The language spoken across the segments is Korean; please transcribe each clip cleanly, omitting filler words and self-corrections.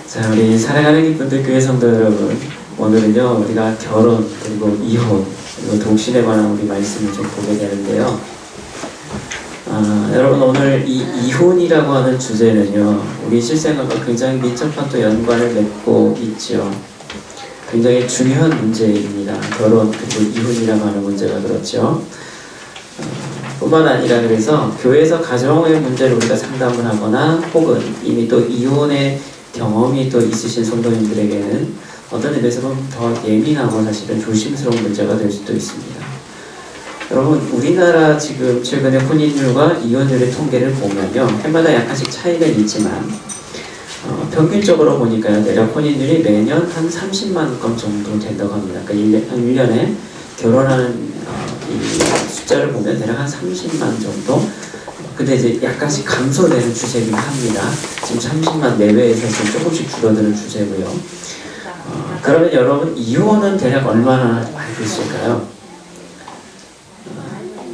자, 우리 사랑하는 기쁜들 교회 성도 여러분, 오늘은요 우리가 결혼 그리고 이혼 그리고 독신에 관한 우리 말씀을 좀 보게 되는데요. 여러분, 오늘 이 이혼이라고 하는 주제는요 우리 실생활과 굉장히 밀접한 또 연관을 맺고 있죠. 굉장히 중요한 문제입니다. 결혼 그리고 이혼이라고 하는 문제가 그렇죠. 뿐만 아니라 그래서 교회에서 가정의 문제를 우리가 상담을 하거나 혹은 이미 또 이혼의 경험이 또 있으신 성도님들에게는 어떤 의미에서 보면 더 예민하고 사실은 조심스러운 문제가 될 수도 있습니다. 여러분, 우리나라 지금 최근에 혼인율과 이혼율의 통계를 보면요 해마다 약간씩 차이는 있지만 평균적으로 보니까요 대략 혼인율이 매년 한 30만 건 정도 된다고 합니다. 그러니까 1년에 결혼하는 이 숫자를 보면 대략 한 30만 정도. 근데 이제 약간씩 감소되는 추세이긴 합니다. 지금 30만 내외에서 좀 조금씩 줄어드는 추세고요. 그러면 여러분, 이혼은 대략 얼마나 알고 있을까요?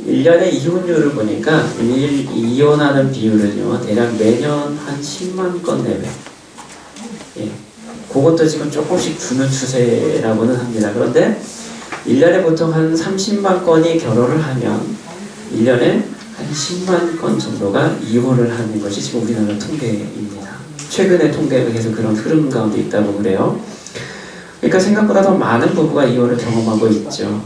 1년의 이혼율을 보니까 이혼하는 비율은요 대략 매년 한 10만 건 내외. 예, 그것도 지금 조금씩 주는 추세라고는 합니다. 그런데 1년에 보통 한 30만 건이 결혼을 하면 1년에 한 10만 건 정도가 이혼을 하는 것이 지금 우리나라 통계입니다. 최근의 통계가 계속 그런 흐름 가운데 있다고 그래요. 그러니까 생각보다 더 많은 부부가 이혼을 경험하고 있죠.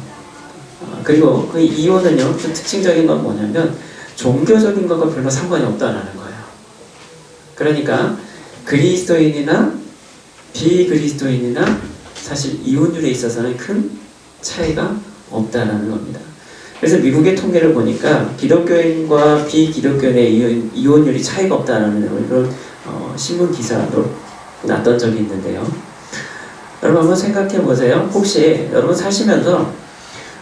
그리고 그 이혼은요 좀 특징적인 건 뭐냐면 종교적인 것과 별로 상관이 없다는 거예요. 그러니까 그리스도인이나 비그리스도인이나 사실 이혼율에 있어서는 큰 차이가 없다는 겁니다. 그래서 미국의 통계를 보니까 기독교인과 비기독교인의 이혼율이 차이가 없다는 그런 신문 기사도 났던 적이 있는데요. 여러분 한번 생각해 보세요. 혹시 여러분 사시면서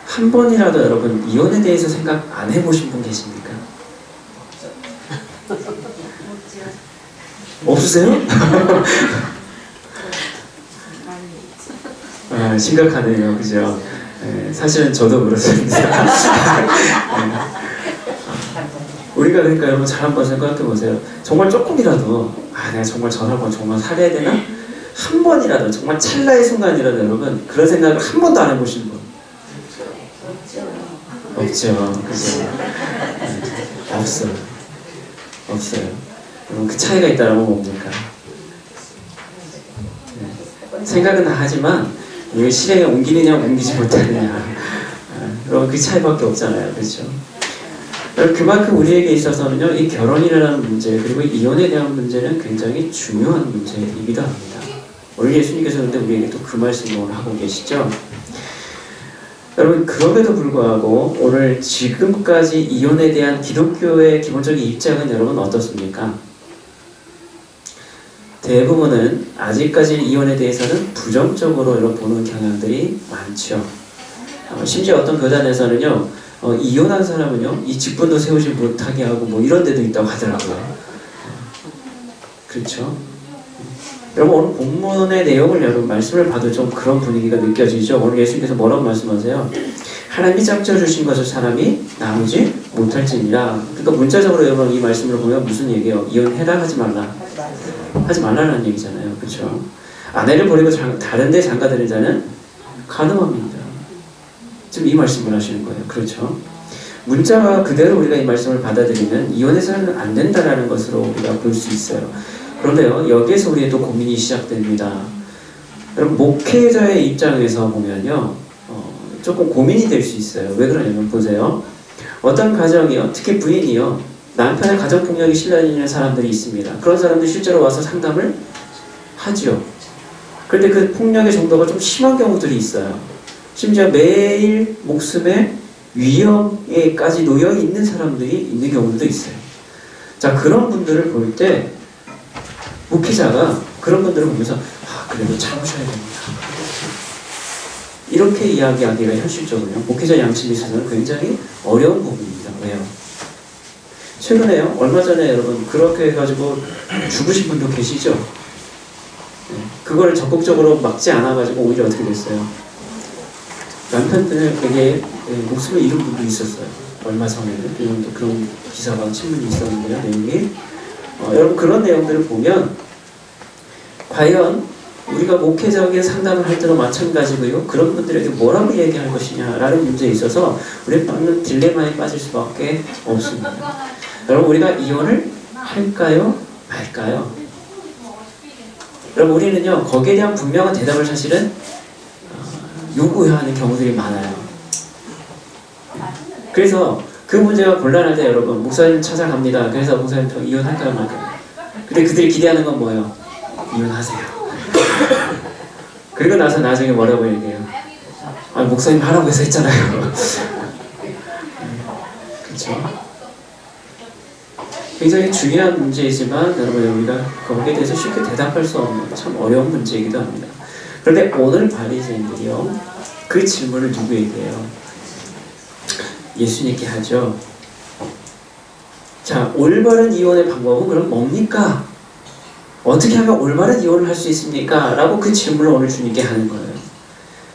한 번이라도 여러분 이혼에 대해서 생각 안 해보신 분 계십니까? 없으세요? 심각하네요, 그죠? 네, 사실은 저도 그렇습니다. 네. 우리가 그러니까 여러분 잘 한번 생각해 보세요. 정말 조금이라도 내가 정말 저라고 정말 살아야 되나? 한 번이라도 정말 찰나의 순간이라도 여러분 그런 생각을 한 번도 안 해보신 분 없죠, 그죠? 네. 없어요. 여러분 그 차이가 있다는 건 뭡니까? 네. 생각은 다 하지만 이걸 실행에 옮기느냐 옮기지 못하느냐, 여러분 그 차이밖에 없잖아요, 그렇죠? 그만큼 우리에게 있어서는요 이 결혼이라는 문제 그리고 이혼에 대한 문제는 굉장히 중요한 문제이기도 합니다. 오늘 예수님께서 근데 우리에게 또 그 말씀을 하고 계시죠. 여러분, 그럼에도 불구하고 오늘 지금까지 이혼에 대한 기독교의 기본적인 입장은 여러분 어떻습니까? 대부분은 아직까지 이혼에 대해서는 부정적으로 여러분 보는 경향들이 많죠. 심지어 어떤 교단에서는요 이혼한 사람은요 이 직분도 세우지 못하게 하고 뭐 이런 데도 있다고 하더라고요. 그렇죠? 여러분 오늘 본문의 내용을 여러분 말씀을 봐도 좀 그런 분위기가 느껴지죠. 오늘 예수님께서 뭐라고 말씀하세요? 하나님이 짝지어 주신 것을 사람이 나누지 못할지니라. 그러니까 문자적으로 여러분 이 말씀을 보면 무슨 얘기예요? 이혼해라 하지 말라. 하지 말라는 얘기잖아요. 그렇죠? 아내를 버리고 다른 데 장가드는 자는 간음합니다. 지금 이 말씀을 하시는 거예요. 그렇죠? 문자가 그대로 우리가 이 말씀을 받아들이면 이혼해서는 안 된다라는 것으로 우리가 볼 수 있어요. 그런데요, 여기에서 우리의 또 고민이 시작됩니다. 여러분, 목회자의 입장에서 보면요, 조금 고민이 될 수 있어요. 왜 그러냐면, 보세요. 어떤 가정이요, 특히 부인이요, 남편의 가정폭력이 실려있는 사람들이 있습니다. 그런 사람들이 실제로 와서 상담을 하죠. 그런데 그 폭력의 정도가 좀 심한 경우들이 있어요. 심지어 매일 목숨의 위험에까지 놓여 있는 사람들이 있는 경우도 있어요. 자, 그런 분들을 볼 때, 목회자가 그런 분들을 보면서 그래도 참으셔야 됩니다. 이렇게 이야기하기가 현실적으로요. 목회자 양심에 있어서는 굉장히 어려운 부분입니다. 왜요? 최근에요. 얼마 전에 여러분 그렇게 해가지고 죽으신 분도 계시죠? 네. 그거를 적극적으로 막지 않아가지고 오히려 어떻게 됐어요? 남편들에게 목숨을 잃은 분도 있었어요. 얼마 전에는 그런 기사가 신문이 있었는데요. 내용이 여러분 그런 내용들을 보면 과연 우리가 목회적인 상담을 할 때도 마찬가지고요. 그런 분들에게 뭐라고 얘기할 것이냐라는 문제에 있어서 우리는 많은 딜레마에 빠질 수밖에 없습니다. 여러분, 우리가 이혼을 할까요? 말까요? 여러분, 우리는요, 거기에 대한 분명한 대답을 사실은 요구하는 경우들이 많아요. 그래서 그 문제가 곤란할 때 여러분, 목사님 찾아갑니다. 그래서 목사님 저 이혼할까요 말까요? 근데 그들이 기대하는 건 뭐예요? 이혼하세요. 그리고 나서 나중에 뭐라고 얘기해요? 아, 목사님 하라고 해서 했잖아요. 그렇죠? 굉장히 중요한 문제이지만 여러분, 우리가 거기에 대해서 쉽게 대답할 수 없는 참 어려운 문제이기도 합니다. 그런데 오늘 바리새인들이요, 그 질문을 누구에게 해요? 예수님께 하죠. 자, 올바른 이혼의 방법은 그럼 뭡니까? 어떻게 하면 올바른 이혼을 할 수 있습니까? 라고 그 질문을 오늘 주님께 하는 거예요.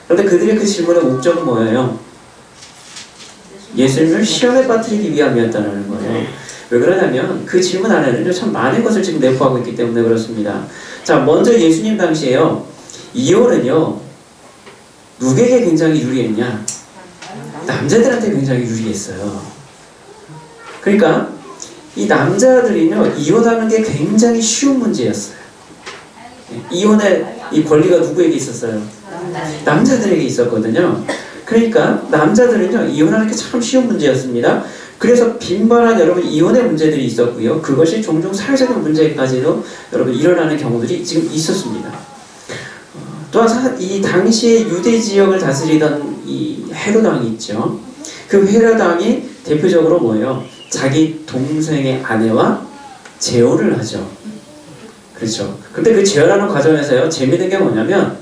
그런데 그들의 그 질문의 목적은 뭐예요? 예수님을 시험에 빠뜨리기 위함이었다는 거예요. 왜 그러냐면 그 질문 안에는 참 많은 것을 지금 내포하고 있기 때문에 그렇습니다. 자, 먼저 예수님 당시에요, 이혼은요, 누구에게 굉장히 유리했냐? 남자들한테 굉장히 유리했어요. 그러니까 이 남자들이요, 이혼하는 게 굉장히 쉬운 문제였어요. 이혼의 이 권리가 누구에게 있었어요? 남자들에게 있었거든요. 그러니까 남자들은요, 이혼하는 게 참 쉬운 문제였습니다. 그래서 빈번한 여러분 이혼의 문제들이 있었고요. 그것이 종종 사회적인 문제까지도 여러분 일어나는 경우들이 지금 있었습니다. 또한 이 당시에 유대 지역을 다스리던 이 헤롯 왕이 있죠. 그 헤롯 왕이 대표적으로 뭐예요? 자기 동생의 아내와 재혼을 하죠. 그렇죠. 근데 그 재혼하는 과정에서요, 재밌는 게 뭐냐면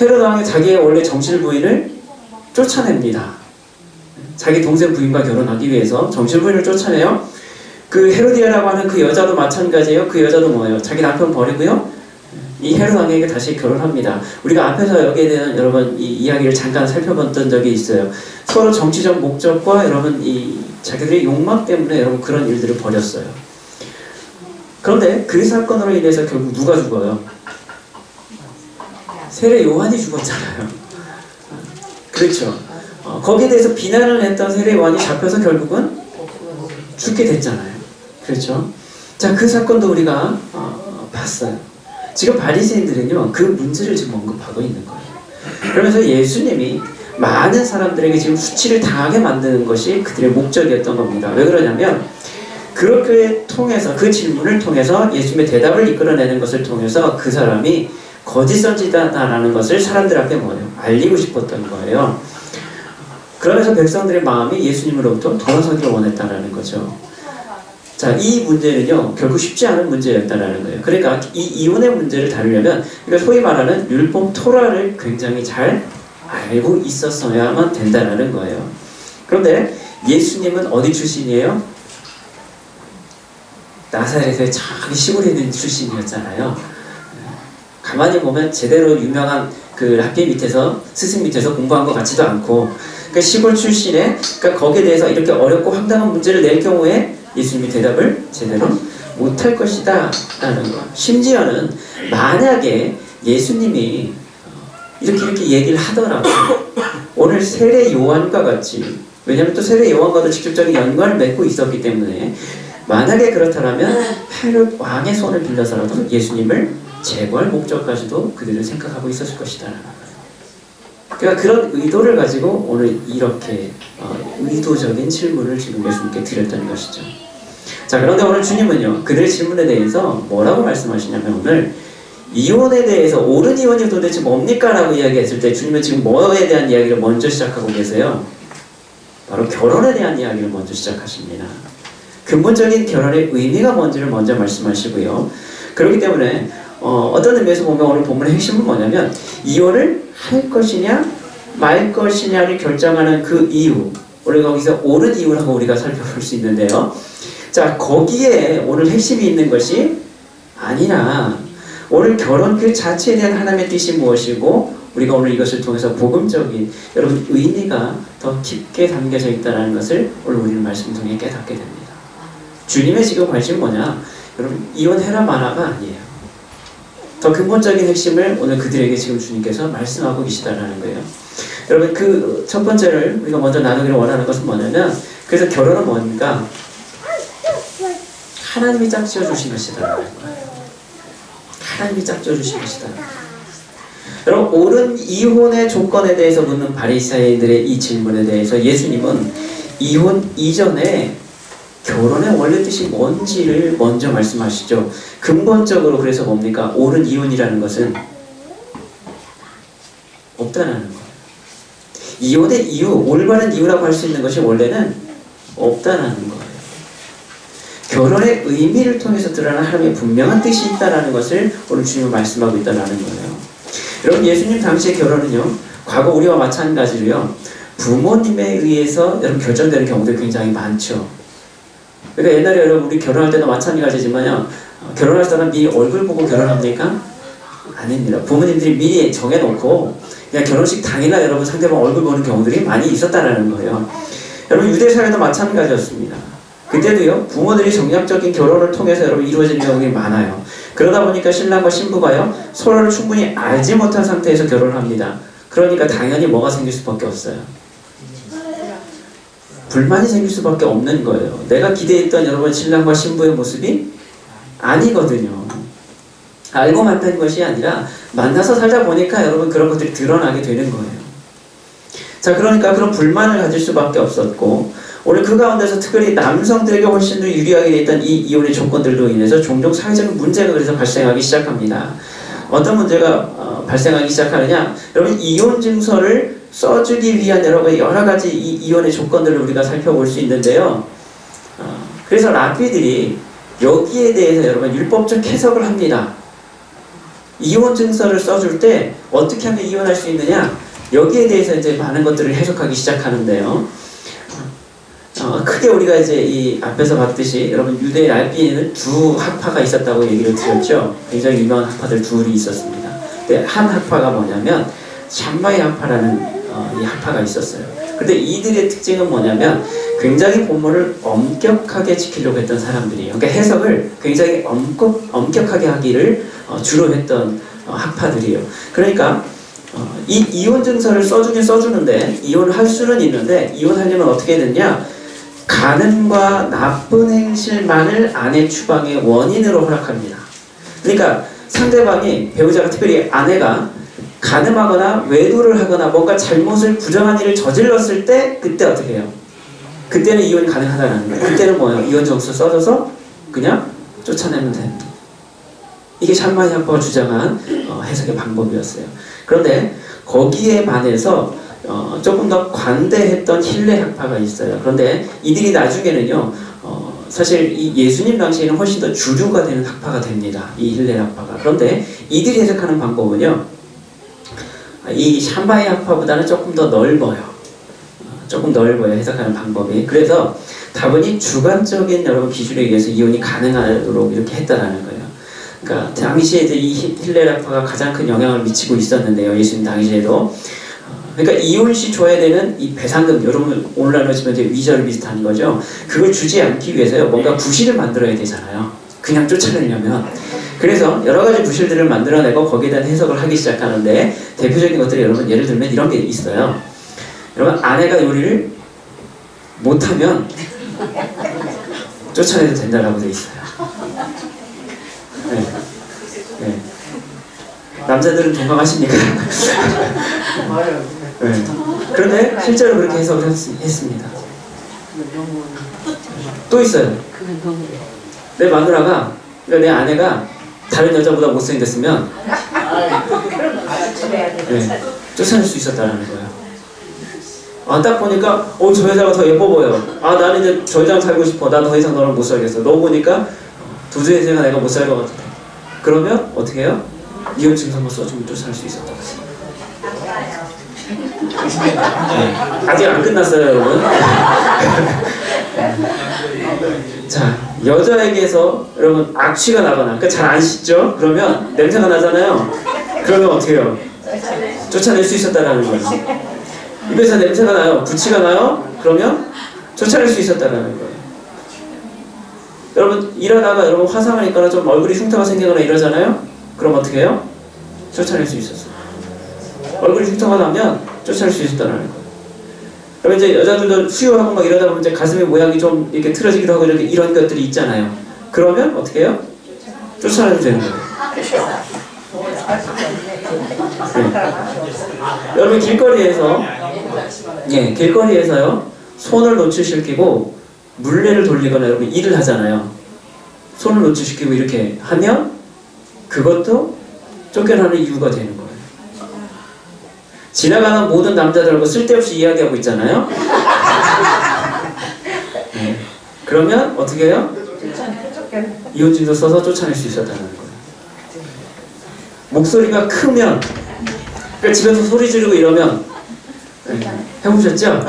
헤롯 왕이 자기의 원래 정실 부인을 쫓아냅니다. 자기 동생 부인과 결혼하기 위해서 정실 부인을 쫓아내요. 그 헤로디아라고 하는 그 여자도 마찬가지예요. 그 여자도 뭐예요? 자기 남편 버리고요, 이 헤롯 왕에게 다시 결혼합니다. 우리가 앞에서 여기에 대한 여러분 이 이야기를 잠깐 살펴봤던 적이 있어요. 서로 정치적 목적과 여러분 이 자기들의 욕망 때문에 여러분 그런 일들을 벌였어요. 그런데 그 사건으로 인해서 결국 누가 죽어요? 세례 요한이 죽었잖아요. 그렇죠. 거기에 대해서 비난을 했던 세례 요한이 잡혀서 결국은 죽게 됐잖아요. 그렇죠. 자, 그 사건도 우리가 봤어요. 지금 바리새인들은요, 그 문제를 지금 언급하고 있는 거예요. 그러면서 예수님이 많은 사람들에게 지금 수치를 당하게 만드는 것이 그들의 목적이었던 겁니다. 왜 그러냐면 그렇게 통해서, 그 질문을 통해서 예수님의 대답을 이끌어내는 것을 통해서 그 사람이 거짓 선지자다라는 것을 사람들 앞에 뭐예요? 알리고 싶었던 거예요. 그러면서 백성들의 마음이 예수님으로부터 돌아서기를 원했다라는 거죠. 자, 이 문제는요, 결국 쉽지 않은 문제였다라는 거예요. 그러니까 이 이혼의 문제를 다루려면, 그러니까 소위 말하는 율법 토라를 굉장히 잘 알고 있었어야만 된다라는 거예요. 그런데 예수님은 어디 출신이에요? 나사렛의 자기 시골에 있는 출신이었잖아요. 가만히 보면 제대로 유명한 그 랍비 밑에서, 스승 밑에서 공부한 것 같지도 않고, 그 시골 출신에, 그러니까 거기에 대해서 이렇게 어렵고 황당한 문제를 낼 경우에 예수님이 대답을 제대로 못할 것이다 라는 거. 심지어는 만약에 예수님이 이렇게 얘기를 하더라도 오늘 세례 요한과 같이, 왜냐하면 또 세례 요한과도 직접적인 연관을 맺고 있었기 때문에 만약에 그렇다면 헤롯 왕의 손을 빌려서라도 예수님을 제거할 목적까지도 그들은 생각하고 있었을 것이다. 그러니까 그런 의도를 가지고 오늘 이렇게 의도적인 질문을 지금 예수님께 드렸다는 것이죠. 자, 그런데 오늘 주님은요, 그들의 질문에 대해서 뭐라고 말씀하시냐면 오늘 이혼에 대해서, 옳은 이혼이 도대체 뭡니까? 라고 이야기했을 때 주님은 지금 뭐에 대한 이야기를 먼저 시작하고 계세요? 바로 결혼에 대한 이야기를 먼저 시작하십니다. 근본적인 결혼의 의미가 뭔지를 먼저 말씀하시고요. 그렇기 때문에 어떤 의미에서 보면 오늘 본문의 핵심은 뭐냐면 이혼을 할 것이냐 말 것이냐를 결정하는 그 이유, 우리가 거기서 옳은 이유라고 우리가 살펴볼 수 있는데요. 자, 거기에 오늘 핵심이 있는 것이 아니라 오늘 결혼 그 자체에 대한 하나님의 뜻이 무엇이고 우리가 오늘 이것을 통해서 복음적인 여러분 의미가 더 깊게 담겨져 있다는 것을 오늘 우리는 말씀 통해 깨닫게 됩니다. 주님의 지금 관심은 뭐냐? 여러분 이혼해라 마라가 아니에요. 더 근본적인 핵심을 오늘 그들에게 지금 주님께서 말씀하고 계시다라는 거예요. 여러분 그 첫 번째를 우리가 먼저 나누기를 원하는 것은 뭐냐면, 그래서 결혼은 뭡니까? 하나님이 짝지어 주신 것이다라는 거예요. 하나님이 짝지어 주신 것이다. 여러분 옳은 이혼의 조건에 대해서 묻는 바리새인들의 이 질문에 대해서 예수님은 이혼 이전에 결혼의 원래 뜻이 뭔지를 먼저 말씀하시죠. 근본적으로 그래서 뭡니까? 옳은 이혼이라는 것은 없다는 거예요. 이혼의 이유, 올바른 이유라고 할 수 있는 것이 원래는 없다는 거예요. 결혼의 의미를 통해서 드러나는 하나님의 분명한 뜻이 있다는 것을 오늘 주님은 말씀하고 있다는 거예요. 여러분 예수님 당시의 결혼은요, 과거 우리와 마찬가지로요, 부모님에 의해서 여러분 결정되는 경우도 굉장히 많죠. 그러니까 옛날에 여러분 우리 결혼할 때도 마찬가지지만요, 결혼할 사람 미리 얼굴 보고 결혼합니까? 아닙니다. 부모님들이 미리 정해놓고 그냥 결혼식 당일날 여러분 상대방 얼굴 보는 경우들이 많이 있었다는 거예요. 여러분 유대사회도 마찬가지였습니다. 그때도요, 부모들이 정략적인 결혼을 통해서 여러분 이루어지는 경우들이 많아요. 그러다 보니까 신랑과 신부가요, 서로를 충분히 알지 못한 상태에서 결혼을 합니다. 그러니까 당연히 뭐가 생길 수밖에 없어요? 불만이 생길 수밖에 없는 거예요. 내가 기대했던 여러분 신랑과 신부의 모습이 아니거든요. 알고 만난 것이 아니라 만나서 살다 보니까 여러분 그런 것들이 드러나게 되는 거예요. 자, 그러니까 그런 불만을 가질 수밖에 없었고, 오늘 그 가운데서 특별히 남성들에게 훨씬 더 유리하게 돼 있던 이 이혼의 조건들로 인해서 종종 사회적인 문제가 그래서 발생하기 시작합니다. 어떤 문제가 발생하기 시작하느냐? 여러분 이혼 증서를 써주기 위한 여러 가지 이 이혼의 조건들을 우리가 살펴볼 수 있는데요. 그래서 랍비들이 여기에 대해서 여러분 율법적 해석을 합니다. 이혼 증서를 써줄 때 어떻게 하면 이혼할 수 있느냐? 여기에 대해서 이제 많은 것들을 해석하기 시작하는데요. 크게 우리가 이제 이 앞에서 봤듯이 여러분 유대 랍비에는 두 학파가 있었다고 얘기를 드렸죠. 굉장히 유명한 학파들 둘이 있었습니다. 근데 한 학파가 뭐냐면 샴마이 학파라는 이 학파가 있었어요. 근데 이들의 특징은 뭐냐면 굉장히 본문을 엄격하게 지키려고 했던 사람들이에요. 그러니까 해석을 굉장히 엄격하게 하기를 주로 했던 학파들이에요. 그러니까 이 이혼 증서를 써주긴 써주는데 이혼을 할 수는 있는데, 이혼하려면 어떻게 되냐? 간음과 나쁜 행실만을 아내 추방의 원인으로 허락합니다. 그러니까 상대방이, 배우자가 특별히 아내가 간음하거나 외도를 하거나 뭔가 잘못을 부정한 일을 저질렀을 때 그때 어떻게 해요? 그때는 이혼이 가능하다는 거예요. 그때는 뭐예요? 이혼 정서 써줘서 그냥 쫓아내면 됩니다. 이게 샴마이 학파가 주장한 해석의 방법이었어요. 그런데 거기에 반해서 조금 더 관대했던 힐레 학파가 있어요. 그런데 이들이 나중에는요, 사실 이 예수님 당시에는 훨씬 더 주류가 되는 학파가 됩니다. 이 힐레 학파가. 그런데 이들이 해석하는 방법은요, 이 샴바이 학파보다는 조금 더 넓어요. 조금 넓어요, 해석하는 방법이. 그래서 다분히 주관적인 여러분 기준에 의해서 이혼이 가능하도록 이렇게 했다라는 거예요. 그러니까 당시에 이 힐레 학파가 가장 큰 영향을 미치고 있었는데요, 예수님 당시에도. 그러니까 이혼 시 줘야 되는 이 배상금, 여러분 오늘날로 치면 이제 위자료 비슷한 거죠. 그걸 주지 않기 위해서요, 뭔가 부실을 만들어야 되잖아요. 그냥 쫓아내려면. 그래서 여러 가지 부실들을 만들어내고 거기에 대한 해석을 하기 시작하는데, 대표적인 것들이 여러분 예를 들면 이런 게 있어요. 여러분 아내가 요리를 못하면 쫓아내도 된다라고 돼 있어요. 네. 네. 남자들은 동감하십니까? 네. 그런데 실제로 그렇게 해석을 했습니다. 또 있어요. 내 마누라가, 그러니까 내 아내가 다른 여자보다 못생겼으면 네, 쫓아낼 수 있었다는 거예요. 딱 보니까 저 여자가 더 예뻐 보여. 나는 이제 저 여자랑 살고 싶어. 나 더 이상 너랑 못 살겠어. 너 보니까 도저히 내가 못 살 것 같아. 그러면 어떻게 해요? 이혼 증서만 써주면 쫓아낼 수 있었다고 했어요. 네. 아직 안 끝났어요, 여러분. 자, 여자에게서 여러분 악취가 나거나, 그러니까 잘 안 씻죠? 그러면 냄새가 나잖아요. 그러면 어떻게 해요? 쫓아낼 수 있었다라는 거예요. 입에서 냄새가 나요. 부치가 나요. 그러면 쫓아낼 수 있었다라는 거예요. 여러분 일하다가 여러분 화상을 입거나 좀 얼굴이 흉터가 생기거나 이러잖아요. 그럼 어떻게 해요? 쫓아낼 수 있었어. 얼굴이 흉터가 나면 쫓아낼 수 있었다는 거예요. 그럼 이제 여자들도 수유하고 막 이러다 보면 이제 가슴의 모양이 좀 이렇게 틀어지기도 하고 이렇게 이런 것들이 있잖아요. 그러면 어떻게 해요? 쫓아내도 되는 거예요. 네. 여러분 길거리에서요 손을 노출시키고 물레를 돌리거나 여러분 일을 하잖아요. 손을 노출시키고 이렇게 하면 그것도 쫓겨나는 이유가 되는 거예요. 지나가는 모든 남자들하고 쓸데없이 이야기하고 있잖아요. 네. 그러면 어떻게 해요? 이혼증서 써서 쫓아낼 수 있었다는 거예요. 목소리가 크면 그러니까 집에서 소리 지르고 이러면 네. 해보셨죠?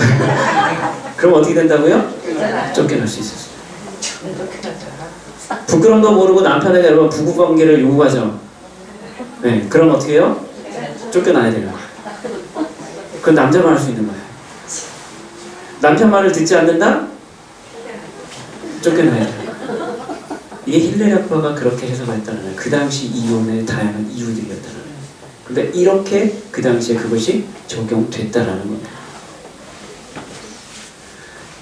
그럼 어떻게 된다고요? 쫓겨날 수 있었어요. 부끄러운 거 모르고 남편에게 여러분 부부관계를 요구하죠. 네, 그럼 어떻게 해요? 쫓겨나야 돼요. 그건 남자만 할 수 있는 거예요. 남편 말을 듣지 않는다? 쫓겨나야 돼요. 이게 힐레리 아빠가 그렇게 해석했다는 거예요. 그 당시 이혼의 다양한 이유들이었다는 거예요. 근데 이렇게 그 당시에 그것이 적용됐다라는 겁니다.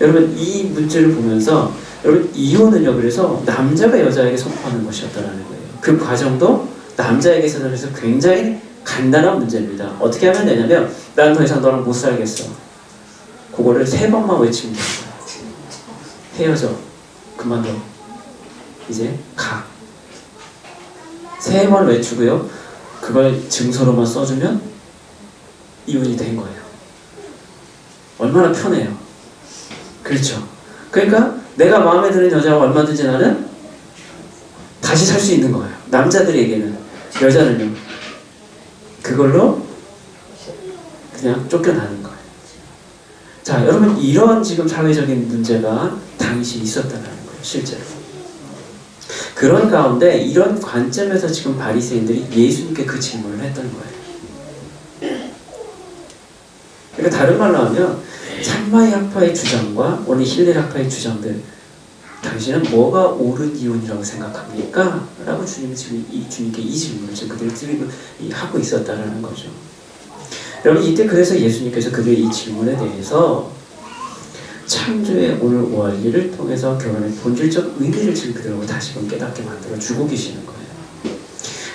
여러분 이 문제를 보면서 여러분 이혼은요 그래서 남자가 여자에게 선포하는 것이었다라는 거예요. 그 과정도 남자에게 있어서 굉장히 간단한 문제입니다. 어떻게 하면 되냐면 난 더 이상 너랑 못 살겠어. 그거를 3번만 외치면 되는 거야. 헤어져. 그만둬. 이제 가. 3번 외치고요. 그걸 증서로만 써주면 이혼이 된 거예요. 얼마나 편해요. 그렇죠. 그러니까 내가 마음에 드는 여자와 얼마든지 나는 다시 살 수 있는 거예요. 남자들에게는. 여자는요. 그걸로 그냥 쫓겨나는 거예요. 자, 여러분 이런 지금 사회적인 문제가 당시 있었다는 거예요. 실제로. 그런 가운데 이런 관점에서 지금 바리새인들이 예수님께 그 질문을 했던 거예요. 그러니까 다른 말로 하면 참마이 학파의 주장과 오늘 힐레리 학파의 주장들 당신은 뭐가 옳은 이혼이라고 생각합니까? 라고 주님이 지금 주님께 이 질문을 지금 그들이 하고 있었다라는 거죠. 여러분 이때 그래서 예수님께서 그들의 이 질문에 대해서 창조의 오늘 원리를 통해서 결혼의 본질적 의미를 지금 그들하고 다시금 깨닫게 만들어 주고 계시는 거예요.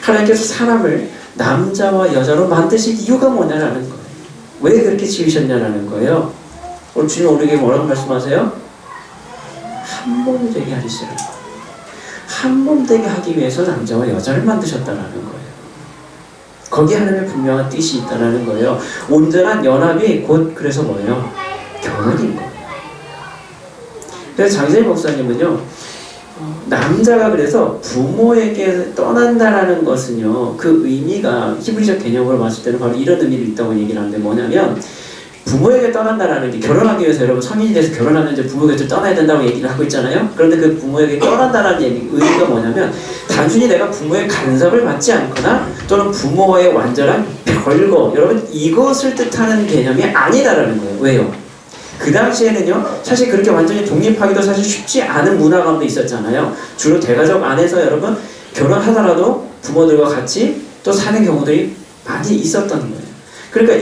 하나님께서 사람을 남자와 여자로 만드신 이유가 뭐냐라는 거예요. 왜 그렇게 지으셨냐라는 거예요. 오늘 주님 우리에게 뭐라고 말씀하세요? 한 몸이 되게 하시라는 거예요. 한 몸 되게 하기 위해서 남자와 여자를 만드셨다라는 거예요. 거기에 하나님의 분명한 뜻이 있다라는 거예요. 온전한 연합이 곧 그래서 뭐예요? 결혼인 거예요. 그래서 장세희 목사님은요, 남자가 그래서 부모에게 떠난다라는 것은요, 그 의미가 히브리적 개념으로 봤을 때는 바로 이런 의미를 있다고 얘기를 하는데 뭐냐면, 부모에게 떠난다라는 게 결혼하기 위해서 여러분 성인이 돼서 결혼하면 이제 부모 곁을 떠나야 된다고 얘기를 하고 있잖아요. 그런데 그 부모에게 떠난다라는 의미가 뭐냐면 단순히 내가 부모의 간섭을 받지 않거나 또는 부모와의 완전한 별거 여러분 이것을 뜻하는 개념이 아니다라는 거예요. 왜요? 그 당시에는요 사실 그렇게 완전히 독립하기도 사실 쉽지 않은 문화 가운데 있었잖아요. 주로 대가족 안에서 여러분 결혼하더라도 부모들과 같이 또 사는 경우들이 많이 있었던 거예요. 그러니까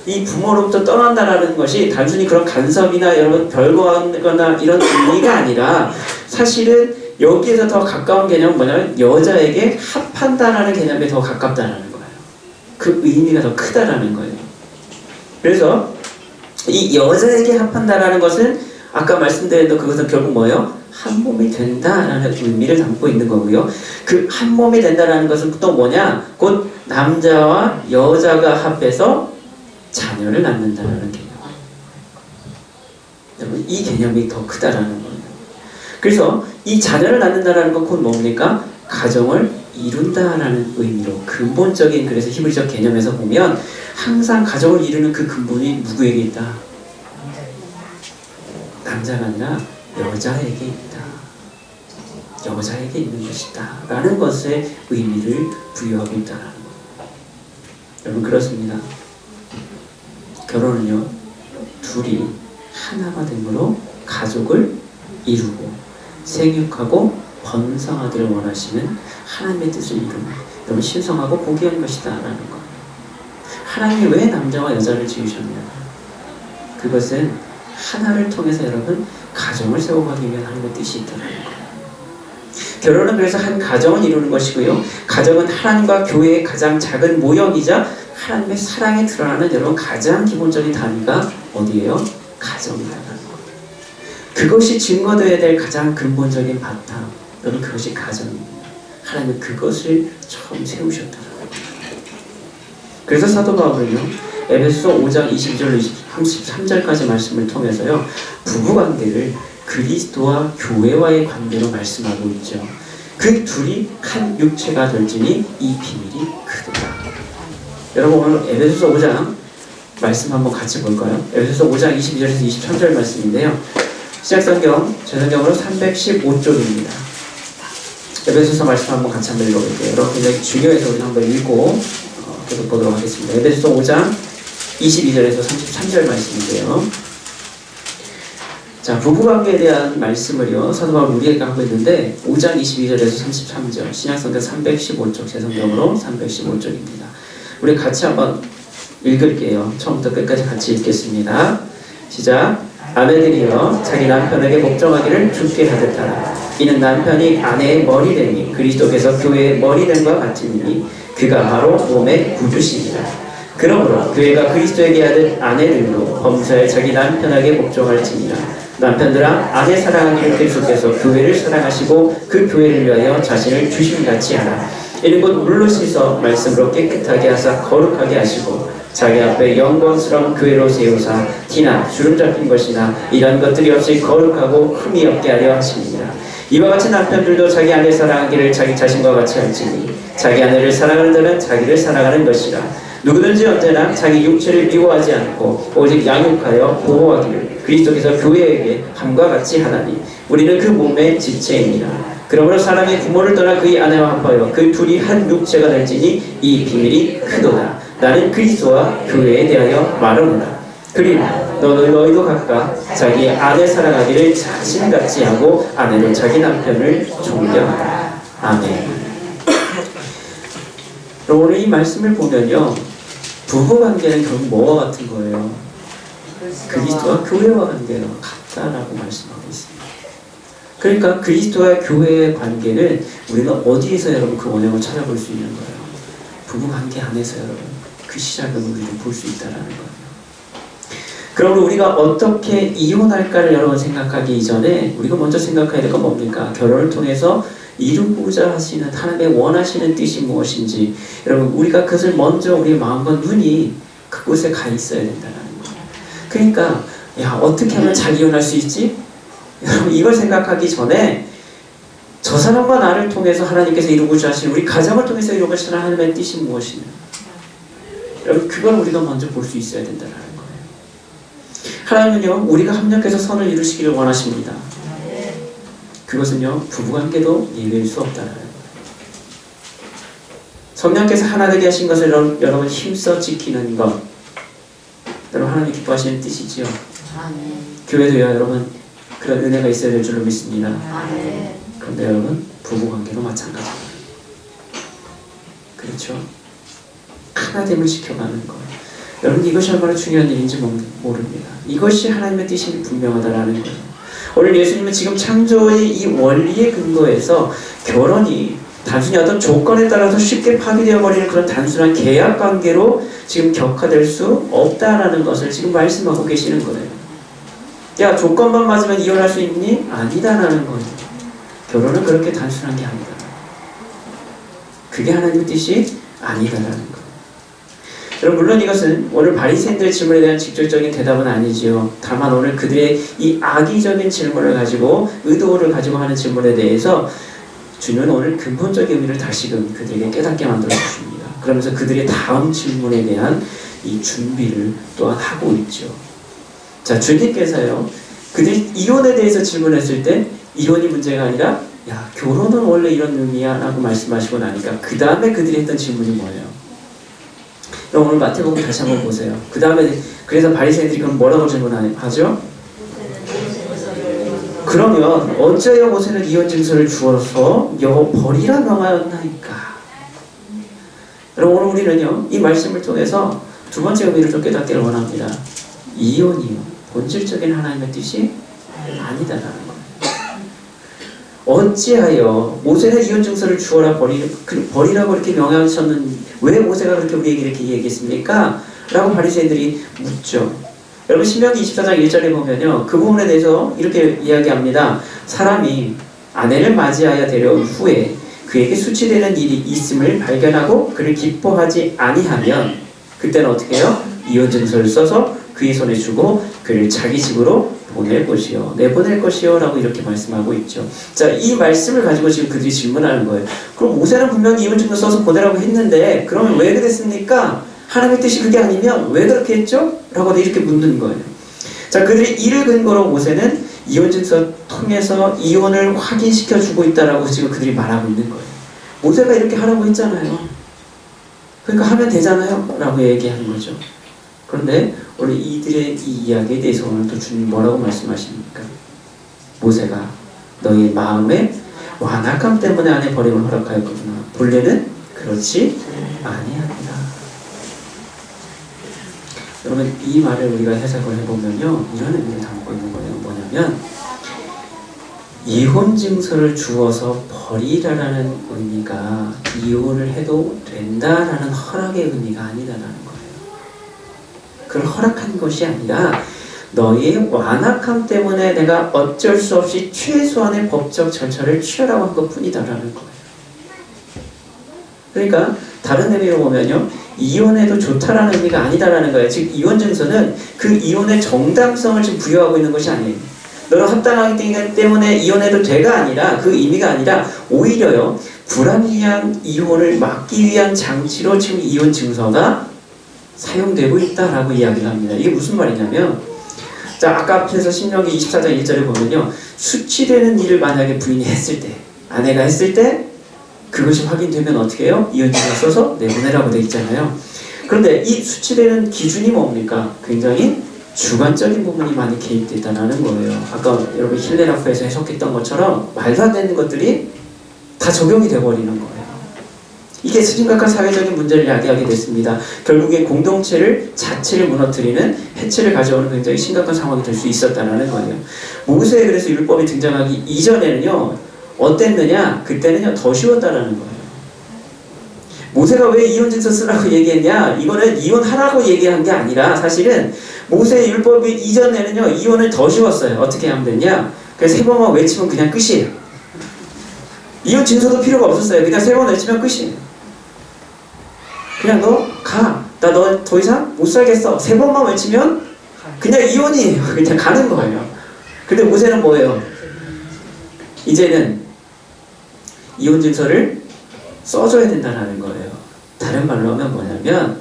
이 부모로부터 떠난다라는 것이 단순히 그런 간섭이나 여러분 별거하거나 이런 의미가 아니라 사실은 여기에서 더 가까운 개념은 뭐냐면 여자에게 합한다라는 개념에 더 가깝다라는 거예요. 그 의미가 더 크다라는 거예요. 그래서 이 여자에게 합한다라는 것은 아까 말씀드린 그것은 결국 뭐예요? 한 몸이 된다라는 의미를 담고 있는 거고요. 그 한 몸이 된다라는 것은 또 뭐냐? 곧 남자와 여자가 합해서 자녀를 낳는다는 개념. 여러분 이 개념이 더 크다라는 거예요. 그래서 이 자녀를 낳는다라는 건 곧 뭡니까? 가정을 이룬다라는 의미로 근본적인 그래서 히브리적 개념에서 보면 항상 가정을 이루는 그 근본이 누구에게 있다? 남자가 아니라 여자에게 있다. 여자에게 있는 것이다. 라는 것에 의미를 부여하고 있다라는 거예요. 여러분 그렇습니다. 결혼은요 둘이 하나가 됨으로 가족을 이루고 생육하고 번성하기를 원하시는 하나님의 뜻을 이루는 너무 신성하고 고귀한 것이다 라는 거예요. 하나님이 왜 남자와 여자를 지으셨냐? 그것은 하나를 통해서 여러분 가정을 세워가기 위한 하나님의 뜻이 있다는 거예요. 결혼은 그래서 한 가정을 이루는 것이고요. 가정은 하나님과 교회의 가장 작은 모형이자 하나님의 사랑에 드러나는 여러분 가장 기본적인 단위가 어디예요? 가정이라는 거예요. 그것이 증거되어야 될 가장 근본적인 바탕, 여러분 그것이 가정입니다. 하나님은 그것을 처음 세우셨다는 거예요. 그래서 사도 바울은요, 에베소서 5장 22절 33절까지 말씀을 통해서요, 부부관계를 그리스도와 교회와의 관계로 말씀하고 있죠. 그 둘이 한 육체가 될지니 이 비밀이 크도다. 여러분 오늘 에베소서 5장 말씀 한번 같이 볼까요? 에베소서 5장 22절에서 23절 말씀인데요. 시작성경, 제 성경으로 315쪽입니다. 에베소서 말씀 한번 같이 한번 읽어볼게요. 여러분 굉장히 중요해서 우리 한번 읽고 계속 보도록 하겠습니다. 에베소서 5장 22절에서 33절 말씀인데요. 자, 부부관계에 대한 말씀을요, 사도 바울이 우리에게 하고 있는데 5장 22절에서 33절, 신약성경 315쪽, 제 성경으로 315쪽입니다. 우리 같이 한번 읽을게요. 처음부터 끝까지 같이 읽겠습니다. 시작. 아내들이여 자기 남편에게 복종하기를 주께 하듯 하라. 이는 남편이 아내의 머리됨이 그리스도께서 교회의 머리됨과 같으니 그가 바로 몸의 구주시니라. 그러므로 교회가 그리스도에게 하듯 아내들도 범사에 자기 남편에게 복종할지니라. 남편들아 아내 사랑하기를 그리스도께서 교회를 사랑하시고 그 교회를 위하여 자신을 주심같이 하라. 이는 곧 물로 씻어 말씀으로 깨끗하게 하사 거룩하게 하시고 자기 앞에 영광스러운 교회로 세우사 티나 주름 잡힌 것이나 이런 것들이 없이 거룩하고 흠이 없게 하려 하십니다. 이와 같이 남편들도 자기 아내 사랑하기를 자기 자신과 같이 할지니 자기 아내를 사랑하는 자는 자기를 사랑하는 것이라. 누구든지 언제나 자기 육체를 미워하지 않고 오직 양육하여 보호하기를 그리스도께서 교회에게 함과 같이 하나니 우리는 그 몸의 지체입니다. 그러므로 사람이 부모를 떠나 그의 아내와 합하여 그 둘이 한 육체가 될지니 이 비밀이 크도다. 나는 그리스도와 교회에 대하여 말하노라. 그리고 너희도 각각 자기 아내 사랑하기를 자신같이 하고 아내는 자기 남편을 존경하라. 아멘. 오늘 이 말씀을 보면요, 부부관계는 결국 뭐와 같은 거예요? 그리스도와 교회와 관계가 같다라고 말씀하고 있습니다. 그러니까 그리스도와 교회의 관계는 우리는 어디에서 여러분 그 원형을 찾아볼 수 있는 거예요? 부부관계 안에서 여러분 그 시작을 우리는 볼 수 있다라는 거예요. 그러므로 우리가 어떻게 이혼할까를 여러분 생각하기 이전에 우리가 먼저 생각해야 될 건 뭡니까? 결혼을 통해서 이루고자 하시는 하나님의 원하시는 뜻이 무엇인지, 여러분 우리가 그것을 먼저 우리 마음과 눈이 그곳에 가 있어야 된다는 거예요. 그러니까 야, 어떻게 하면 잘 이혼할 수 있지? 여러분 이걸 생각하기 전에 저 사람과 나를 통해서 하나님께서 이루고자 하시는, 우리 가정을 통해서 이루고자 하시는 하나님의 뜻이 무엇이냐, 여러분 그걸 우리가 먼저 볼 수 있어야 된다는 거예요. 하나님은요 우리가 합력해서 선을 이루시기를 원하십니다. 그것은요 부부관계도 예외일 수 없다는 거예요. 성령께서 하나 되게 하신 것을 여러분 힘써 지키는 것, 여러분 하나님 기뻐하시는 뜻이지요. 아멘. 교회도요 여러분 그런 은혜가 있어야 될 줄로 믿습니다. 아멘. 그런데 여러분 부부관계도 마찬가지예요. 그렇죠? 하나됨을 지켜가는 것, 여러분 이것이 얼마나 중요한 일인지 모릅니다. 이것이 하나님의 뜻이 분명하다라는 거예요. 오늘 예수님은 지금 창조의 이 원리의 근거에서 결혼이 단순히 어떤 조건에 따라서 쉽게 파기되어 버리는 그런 단순한 계약 관계로 지금 격화될 수 없다라는 것을 지금 말씀하고 계시는 거예요. 야, 조건만 맞으면 이혼할 수 있니? 아니다라는 거예요. 결혼은 그렇게 단순한 게 아니다. 그게 하나님의 뜻이 아니다라는 거예요. 여러분 물론 이것은 오늘 바리새인들의 질문에 대한 직접적인 대답은 아니지요. 다만 오늘 그들의 이 악의적인 질문을 가지고, 의도를 가지고 하는 질문에 대해서 주님은 오늘 근본적인 의미를 다시금 그들에게 깨닫게 만들어 주십니다. 그러면서 그들의 다음 질문에 대한 이 준비를 또한 하고 있죠. 자, 주님께서요 그들이 이혼에 대해서 질문했을 때 이혼이 문제가 아니라 야, 결혼은 원래 이런 의미야 라고 말씀하시고 나니까 그 다음에 그들이 했던 질문이 뭐예요? 오늘 마태복음 다시 한번 보세요. 그 다음에 그래서 바리새인들이 그럼 뭐라고 질문하죠? 그러면 어찌하여 모세는 이혼 증서를 주어서 버리라 명하였나이까? 여러분 오늘 우리는요 이 말씀을 통해서 두 번째 의미를 좀 깨닫기를 원합니다. 이혼이요 본질적인 하나님의 뜻이 아니다라는 거예요. 어찌하여 모세는 이혼 증서를 주어라 버리라고 이렇게 명하셨는 왜 모세가 그렇게 우리에게 이렇게 얘기했습니까? 라고 바리새인들이 묻죠. 여러분 신명기 24장 1절에 보면요 그 부분에 대해서 이렇게 이야기합니다. 사람이 아내를 맞이하여 데려온 후에 그에게 수치되는 일이 있음을 발견하고 그를 기뻐하지 아니하면 그때는 어떻게 해요? 이혼 증서를 써서 그의 손에 주고 그를 자기 집으로 보낼 것이요 내보낼 것이요 라고 이렇게 말씀하고 있죠. 자, 이 말씀을 가지고 지금 그들이 질문하는 거예요. 그럼 모세는 분명히 이혼 증서 써서 보내라고 했는데 그러면 왜 그랬습니까? 하나님의 뜻이 그게 아니면 왜 그렇게 했죠? 라고 이렇게 묻는 거예요. 자, 그들이 이를 근거로 모세는 이혼 증서 통해서 이혼을 확인시켜 주고 있다라고 지금 그들이 말하고 있는 거예요. 모세가 이렇게 하라고 했잖아요. 그러니까 하면 되잖아요 라고 얘기하는 거죠. 그런데 오늘 이들의 이 이야기에 대해서 오늘 또 주님 뭐라고 말씀하십니까? 모세가 너희 마음에 완악함 때문에 아내 버림을 허락하였거든요. 본래는 그렇지 아니하니라. 여러분 이 말을 우리가 해석을 해보면요 이런 의미를 담고 있는 거예요. 뭐냐면 이혼 증서를 주어서 버리라라는 의미가 이혼을 해도 된다라는 허락의 의미가 아니다라는 거예요. 그걸 허락한 것이 아니라 너희의 완악함 때문에 내가 어쩔 수 없이 최소한의 법적 절차를 취하라고 한 것뿐이다라는 거예요. 그러니까 다른 의미로 보면요 이혼해도 좋다라는 의미가 아니다라는 거예요. 즉 이혼 증서는 그 이혼의 정당성을 지금 부여하고 있는 것이 아니에요. 너는 합당하기 때문에 이혼해도 돼가 아니라 그 의미가 아니라 오히려요 불합리한 이혼을 막기 위한 장치로 지금 이혼 증서가 사용되고 있다라고 이야기를 합니다. 이게 무슨 말이냐면 자 아까 앞에서 신명기 24장 1절에 보면요 수치되는 일을 만약에 부인이 했을 때 아내가 했을 때 그것이 확인되면 어떻게 해요? 이혼 증서 써서 내보내라고 돼 있잖아요. 그런데 이 수치되는 기준이 뭡니까? 굉장히 주관적인 부분이 많이 개입됐다는 거예요. 아까 여러분 힐레라프에서 해석했던 것처럼 말도 안 되는 것들이 다 적용이 돼버리는 거예요. 이게 심각한 사회적인 문제를 야기하게 됐습니다. 결국에 공동체를 자체를 무너뜨리는 해체를 가져오는 굉장히 심각한 상황이 될 수 있었다는 거예요. 모세에 그래서 율법이 등장하기 이전에는요 어땠느냐? 그때는요 더 쉬웠다라는 거예요. 모세가 왜 이혼 증서 쓰라고 얘기했냐? 이거는 이혼하라고 얘기한 게 아니라 사실은 모세의 율법이 이전에는요 이혼을 더 쉬웠어요. 어떻게 하면 되냐? 그래서 3번만 외치면 그냥 끝이에요. 이혼 증서도 필요가 없었어요. 그냥 3번 외치면 끝이에요. 그냥 너 가. 나 너 더 이상 못 살겠어. 3번만 외치면 그냥 이혼이에요. 그냥 가는 거예요. 근데 모세는 뭐예요? 이제는 이혼 증서를 써줘야 된다는 거예요. 다른 말로 하면 뭐냐면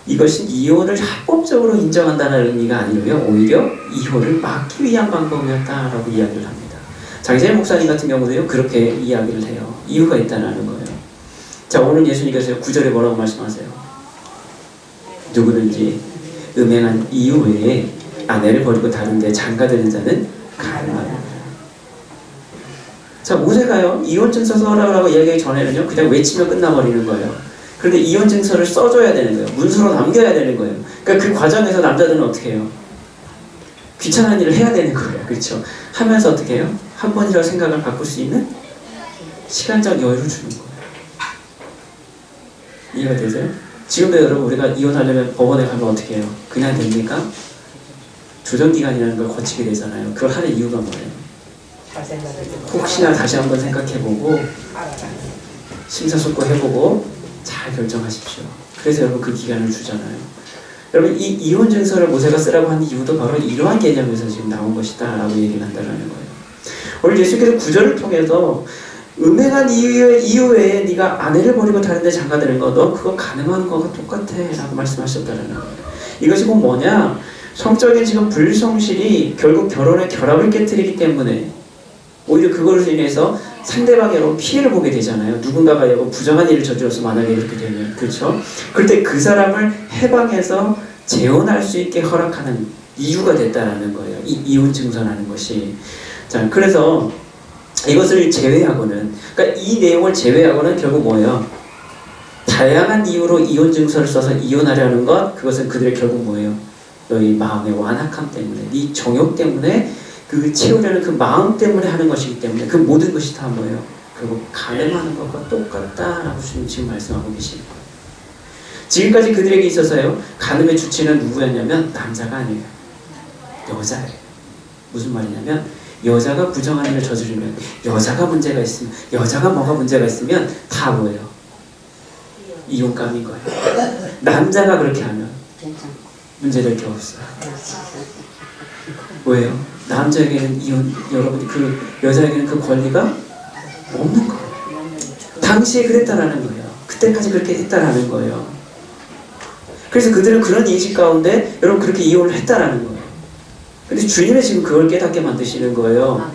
이것이 이혼을 합법적으로 인정한다는 의미가 아니고요 오히려 이혼을 막기 위한 방법이었다라고 이야기를 합니다. 장세일 목사님 같은 경우도요 그렇게 이야기를 해요. 이유가 있다는 거예요. 자 오늘 예수님께서 9절에 뭐라고 말씀하세요? 누구든지 음행한 이후에 아내를 버리고 다른 데 장가드는 자는 가늠하리라. 자 모세가요 이혼 증서 써라고 이야기하기 전에는요 그냥 외치면 끝나버리는 거예요. 그런데 이혼 증서를 써줘야 되는 거예요. 문서로 남겨야 되는 거예요. 그러니까 그 과정에서 남자들은 어떻게 해요? 귀찮은 일을 해야 되는 거예요. 그렇죠? 하면서 어떻게 해요? 한 번이라도 생각을 바꿀 수 있는 시간적 여유를 주는 거예요. 이해가 되세요? 지금도 여러분 우리가 이혼하려면 법원에 가면 어떻게 해요? 그냥 됩니까? 조정기간이라는 걸 거치게 되잖아요. 그걸 하는 이유가 뭐예요? 혹시나 다시 한번 생각해보고 심사숙고해보고 잘 결정하십시오. 그래서 여러분 그 기간을 주잖아요. 여러분 이 이혼 증서를 모세가 쓰라고 한 이유도 바로 이러한 개념에서 지금 나온 것이다 라고 얘기를 한다는 거예요. 오늘 예수께서 구절을 통해서 음행한 이후에 네가 아내를 버리고 다른 데 장가드는 거 너 그거 가늠하는 거가 똑같아 라고 말씀하셨다는 거예요. 이것이 곧 뭐냐? 성적인 지금 불성실이 결국 결혼의 결합을 깨뜨리기 때문에 오히려 그걸로 인해서 상대방이 여러분 피해를 보게 되잖아요. 누군가가 여러분 부정한 일을 저질러서 만약에 이렇게 되면 그렇죠? 그럴 때 그 사람을 해방해서 재혼할 수 있게 허락하는 이유가 됐다라는 거예요. 이 이혼 증서라는 것이. 자, 그래서 이것을 제외하고는 그러니까 이 내용을 제외하고는 결국 뭐예요? 다양한 이유로 이혼 증서를 써서 이혼하려는 것, 그것은 그들의 결국 뭐예요? 너희 마음의 완악함 때문에, 네 정욕 때문에, 그 채우려는 그 마음 때문에 하는 것이기 때문에 그 모든 것이 다 뭐예요? 결국 가늠하는 것과 똑같다라고 주님 지금 말씀하고 계시는 거예요. 지금까지 그들에게 있어서요, 가늠의 주체는 누구였냐면 남자가 아니에요. 여자예요. 무슨 말이냐면 여자가 부정한 일을 저지르면, 여자가 문제가 있으면, 여자가 뭐가 문제가 있으면 다 뭐예요? 이혼감인 거예요. 남자가 그렇게 하면 문제될 게 없어요. 왜요? 남자에게는 이혼, 여러분이 그 여자에게는 그 권리가 없는 거예요. 당시에 그랬다라는 거예요. 그때까지 그렇게 했다라는 거예요. 그래서 그들은 그런 인식 가운데 여러분 그렇게 이혼을 했다라는 거예요. 근데 주님이 지금 그걸 깨닫게 만드시는 거예요.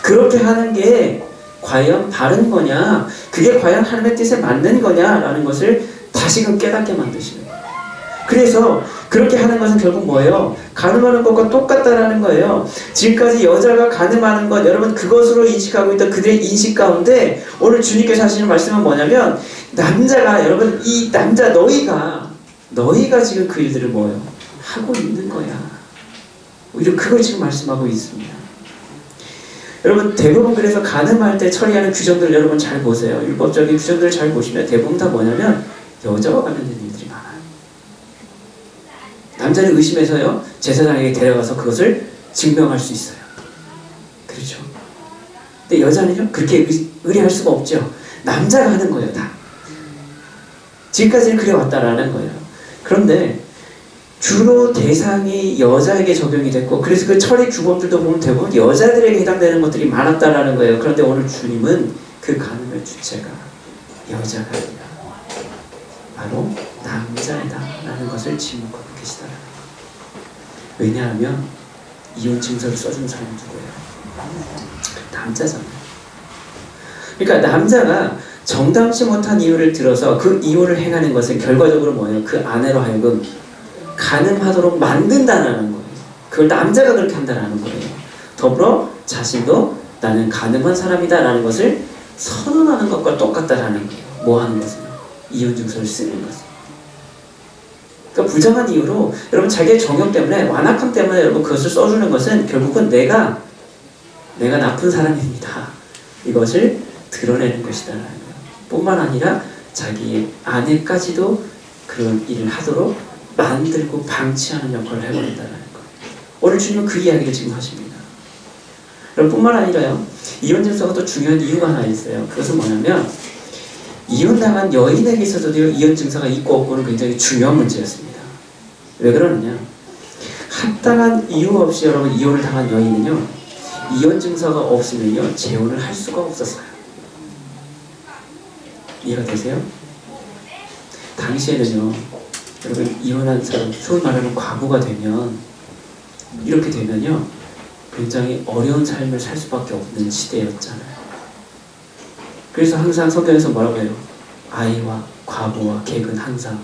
그렇게 하는 게 과연 바른 거냐, 그게 과연 하나님의 뜻에 맞는 거냐라는 것을 다시금 깨닫게 만드시는 거예요. 그래서 그렇게 하는 것은 결국 뭐예요? 가늠하는 것과 똑같다라는 거예요. 지금까지 여자가 가늠하는 것, 여러분 그것으로 인식하고 있던 그들의 인식 가운데 오늘 주님께서 하시는 말씀은 뭐냐면, 남자가, 여러분 이 남자 너희가 지금 그 일들을 뭐예요? 하고 있는 거야. 오히려 그걸 지금 말씀하고 있습니다. 여러분 대부분 그래서 가늠할 때 처리하는 규정들을 여러분 잘 보세요. 율법적인 규정들을 잘 보시면 대부분 다 뭐냐면 여자와 관련된 일들이 많아요. 남자를 의심해서요, 제사장에게 데려가서 그것을 증명할 수 있어요. 그렇죠? 근데 여자는요, 그렇게 의뢰할 수가 없죠. 남자가 하는 거예요, 다. 지금까지는 그래 왔다라는 거예요. 그런데 주로 대상이 여자에게 적용이 됐고, 그래서 그 처리 규범들도 보면 대부분 여자들에게 해당되는 것들이 많았다라는 거예요. 그런데 오늘 주님은 그 가늠의 주체가 여자가 아니라 바로 남자이다라는 것을 지목하고 계시더라고요. 왜냐하면 이혼 증서를 써준 사람이 누구예요? 남자잖아요. 그러니까 남자가 정당치 못한 이유를 들어서 그 이혼을 행하는 것은 결과적으로 뭐예요? 그 아내로 하여금 가늠하도록 만든다는 거예요. 그걸 남자가 그렇게 한다는 거예요. 더불어 자신도 나는 가늠한 사람이다 라는 것을 선언하는 것과 똑같다라는 거예요. 뭐 하는 것은? 이혼 증서를 쓰는 것은. 그러니까 부정한 이유로 여러분 자기의 정욕 때문에, 완악함 때문에 여러분 그것을 써주는 것은 결국은 내가 나쁜 사람입니다. 이것을 드러내는 것이다라는 거예요. 뿐만 아니라 자기의 아내까지도 그런 일을 하도록 만들고 방치하는 역할을 해버린다는 거예요. 오늘 주님은 그 이야기를 지금 하십니다. 여러분 뿐만 아니라요, 이혼 증서가 또 중요한 이유가 하나 있어요. 그것은 뭐냐면 이혼당한 여인에게 있어서도 이혼 증서가 있고 없고는 굉장히 중요한 문제였습니다. 왜 그러느냐? 합당한 이유 없이 여러분 이혼을 당한 여인은요, 이혼 증서가 없으면요 재혼을 할 수가 없었어요. 이해가 되세요? 당시에는요, 여러분 이혼한 사람, 소위 말하는 과부가 되면, 이렇게 되면요 굉장히 어려운 삶을 살 수밖에 없는 시대였잖아요. 그래서 항상 성경에서 뭐라고 해요? 아이와 과부와 객은 항상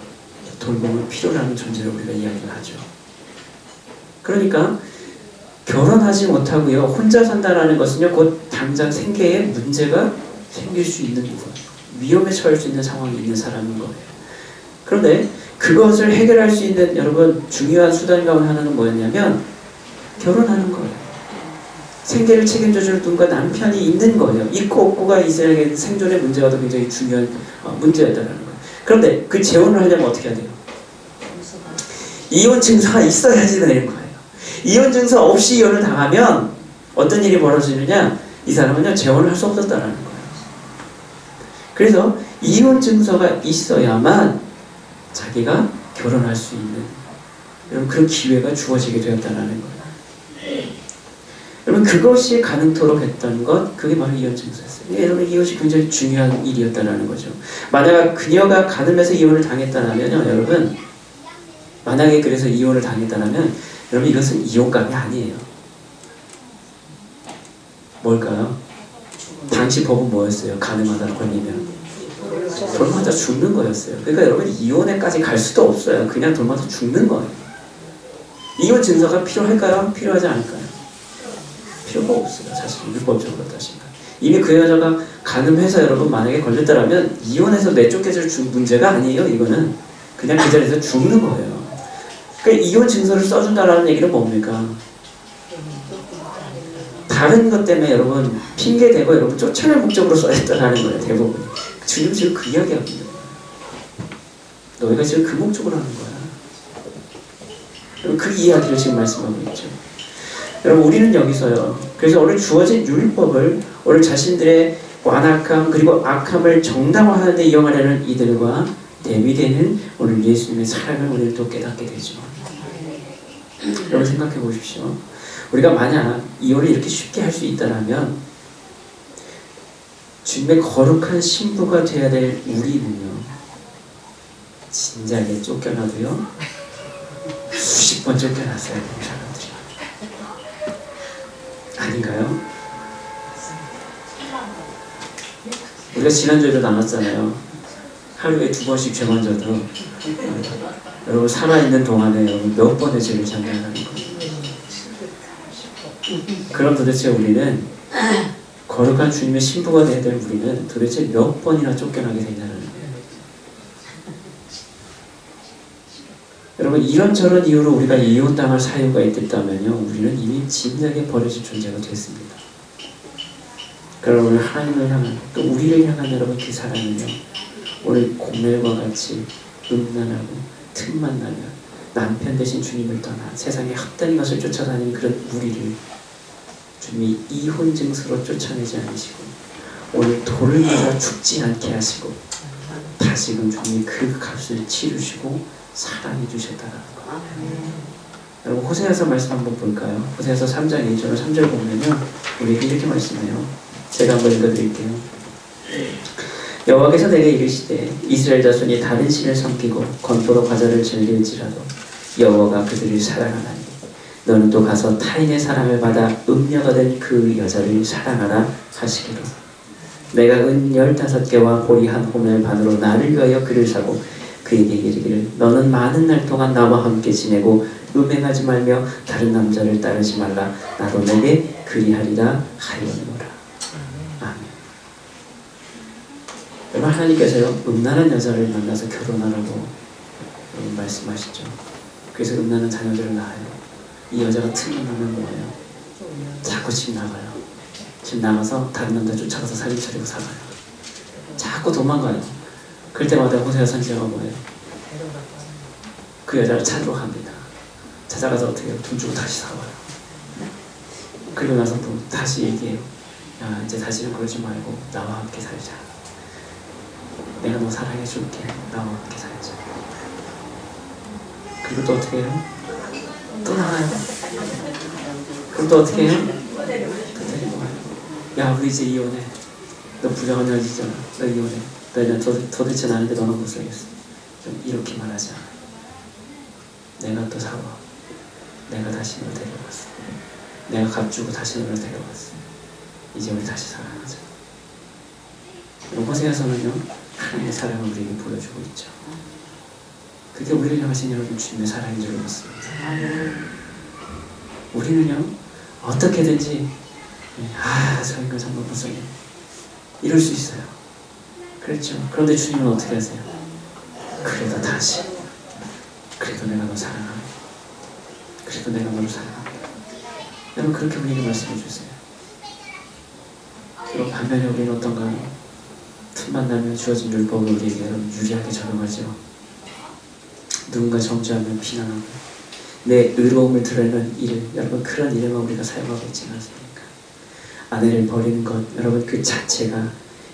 돌봄을 필요로 하는 존재로 우리가 이야기를 하죠. 그러니까 결혼하지 못하고요 혼자 산다라는 것은요 곧 당장 생계에 문제가 생길 수 있는 거예요. 위험에 처할 수 있는 상황이 있는 사람인 거예요. 그런데 그것을 해결할 수 있는 여러분 중요한 수단 가운데 하나는 뭐였냐면 결혼하는 거예요. 생계를 책임져줄 누군가 남편이 있는 거예요. 있고 없고가 이스라엘의 생존의 문제가 더 굉장히 중요한 문제였다는 거예요. 그런데 그 재혼을 하려면 어떻게 해야 돼요? 이혼 증서가 있어야지 되는 거예요. 이혼 증서 없이 이혼을 당하면 어떤 일이 벌어지느냐? 이 사람은요 재혼을 할 수 없었다는 거예요. 그래서 이혼 증서가 있어야만 자기가 결혼할 수 있는 여러분 그런 기회가 주어지게 되었다는 거예요. 여러분 그것이 가능토록 했던 것, 그게 바로 이혼 증서였어요. 여러분 이것이 굉장히 중요한 일이었다는 거죠. 만약 그녀가 가늠해서 이혼을 당했다면 여러분 만약에 그래서 이혼을 당했다면 여러분 이것은 이혼감이 아니에요. 뭘까요? 당시 법은 뭐였어요? 가늠하다 걸리면 돌맞아 죽는 거였어요. 그러니까 여러분 이혼에까지 갈 수도 없어요. 그냥 돌맞아 죽는 거예요. 이혼 증서가 필요할까요? 필요하지 않을까요? 필요가 없어요. 사실 율법적으로 따지면 이미 그 여자가 간음해서 여러분 만약에 걸렸다라면 이혼해서 내쫓겨질 문제가 아니에요. 이거는 그냥 그 자리에서 죽는 거예요. 그러니까 이혼 증서를 써준다라는 얘기는 뭡니까? 다른 것 때문에 여러분 핑계대고 여러분 쫓아낼 목적으로 써야겠다라는 거예요. 대부분. 주님 지금 그 이야기하고 있는 거예요. 너희가 지금 그 목적으로 하는 거야. 그 이야기를 지금 말씀하고 있죠. 여러분 우리는 여기서요. 그래서 오늘 주어진 율법을 오늘 자신들의 완악함 그리고 악함을 정당화하는 데 이용하려는 이들과 대비되는 오늘 예수님의 사랑을 오늘 또 깨닫게 되죠. 여러분 생각해 보십시오. 우리가 만약 이혼을 이렇게 쉽게 할 수 있다면 주님의 거룩한 신부가 되어야 될 우리는요. 진작에 쫓겨나도요. 수십 번 쫓겨났어야 되는 사람들이요. 아닌가요? 우리가 지난주에도 나눴잖아요. 하루에 2번씩 죄만 져도 여러분 살아있는 동안에 여러분 몇 번의 죄를 장면하는 거예요. 그럼 도대체 우리는 거룩한 주님의 신부가 되어야 될 우리는 도대체 몇 번이나 쫓겨나게 되냐는 거예요. 여러분 이런저런 이유로 우리가 이혼당할 사유가 있겠다면요. 우리는 이미 진작에 버려질 존재가 됐습니다. 그럼 오늘 하나님을 향한 또 우리를 향한 여러분 그 사랑은요. 오늘 고멜과 같이 음란하고 틈만 나면 남편 대신 주님을 떠나 세상에 헛된 것을 쫓아다니는 그런 우리를 주님이 이혼 증서로 쫓아내지 않으시고 오늘 돌을 맞아 죽지 않게 하시고 다시금 주님이 그 값을 치르시고 사랑해 주셨다는 거. 여러분 호세아서 말씀 한번 볼까요? 호세아서 3장 2절 3절 보면요. 우리에게 이렇게 말씀해요. 제가 한번 읽어드릴게요. 여호와께서 내게 이르시되 이스라엘 자손이 다른 신을 섬기고 건포도 과자를 즐길지라도 여호와가 그들을 사랑하나니 너는 또 가서 타인의 사랑을 받아 음녀가 된 그 여자를 사랑하라 하시기로 내가 은 15개와 보리 한 호멜 반으로 나를 위하여 그를 사고 그에게 이르기를 너는 많은 날 동안 나와 함께 지내고 음행하지 말며 다른 남자를 따르지 말라 나도 내게 그리하리라 하였노라. 아멘. 여러분 하나님께서요 음란한 여자를 만나서 결혼하라고 말씀하시죠. 그래서 음란한 자녀들을 낳아요. 이 여자가 틈만 나면 뭐예요? 자꾸 집 나가요. 집 나가서 다른 남자 쫓아가서 살림 차리고 살아요. 자꾸 도망가요. 그럴 때마다 호세아 선지자가 뭐예요? 그 여자를 찾으러 갑니다. 찾아가서 어떻게 해요? 돈 주고 다시 사와요. 그리고 나서 또 다시 얘기해요. 야 이제 다시는 그러지 말고 나와 함께 살자. 내가 너 사랑해 줄게. 나와 함께 살자. 그리고 또 어떻게 해요? 또 나와요. 그럼 또 어떻게 해요? 또 데리고 와요. 야 우리 이제 이혼해. 너 부정한 여자잖아. 너 이혼해. 너 도대체 나는데 너는 못 살겠어. 좀 이렇게 말하자. 내가 또 사와. 내가 다시 널 데려왔어. 내가 값주고 다시 너를 데려왔어. 이제 우리 다시 사랑하자. 호세아서는요 하나님의 사랑을 우리에게 보여주고 있죠. 그게 우리를 향하신 여러분 주님의 사랑인 줄 믿습니다. 우리는요 어떻게든지 저 인간 정말 불쌍해 이럴 수 있어요. 그렇죠. 그런데 주님은 어떻게 하세요? 그래도 다시 그래도 내가 너 사랑하네. 그래도 내가 너를 사랑하네. 여러분 그렇게 우리에게 말씀해 주세요. 그리고 반면에 우리는 어떤가요? 틈만 나면 주어진 율법을 우리에게 여러분 유리하게 적용하죠. 누군가 정죄하면 비난하고 내 의로움을 드러내는 일, 여러분 그런 일에만 우리가 사용하고 있지 않습니까? 아내를 버리는 것, 여러분 그 자체가